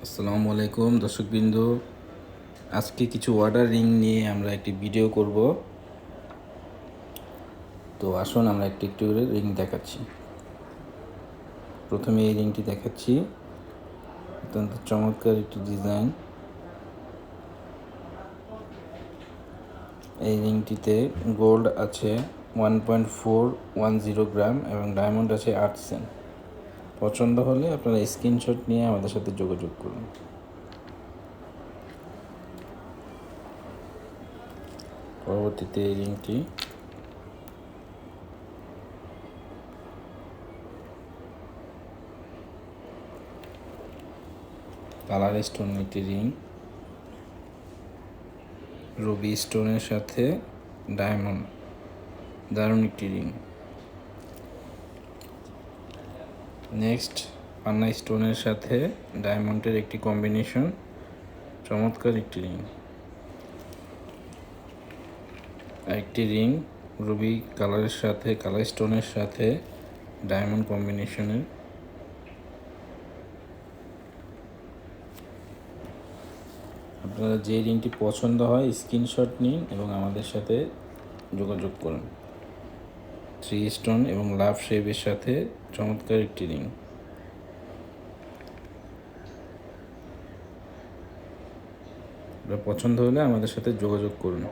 আসসালামু আলাইকুম দর্শকবৃন্দ, আজকে কিছু ওয়াটার রিং নিয়ে আমরা একটি ভিডিও করব। তো আসুন আমরা একটু একটু করে রিং দেখাচ্ছি। প্রথমে এই রিংটি দেখাচ্ছি, অত্যন্ত চমৎকার একটি ডিজাইন। এই রিংটিতে গোল্ড আছে 1.410 গ্রাম এবং ডায়মন্ড আছে 8 সেন্ট। পছন্দ হলে আপনারা স্ক্রিনশট নিয়ে আমাদের সাথে যোগাযোগ করুন। পরবর্তীতে এই রিংটি কালার স্টোন একটি রিং, রুবি স্টোনের সাথে ডায়মন্ড, দারুণ একটি রিং। নেক্সট পান্না স্টোনের সাথে ডায়মন্ডের একটি কম্বিনেশন, চমৎকার একটি রিং। আরেকটি রিং রুবি কালারের সাথে কালার স্টোনের সাথে ডায়মন্ড কম্বিনেশনের। আপনারা যে রিংটি পছন্দ হয় স্ক্রিনশট নিন এবং আমাদের সাথে যোগাযোগ করুন। 3 স্টোন এবং লাভ শেপের সাথে চমৎকার একটি রিং। পছন্দ হলে আমাদের সাথে যোগাযোগ করুন।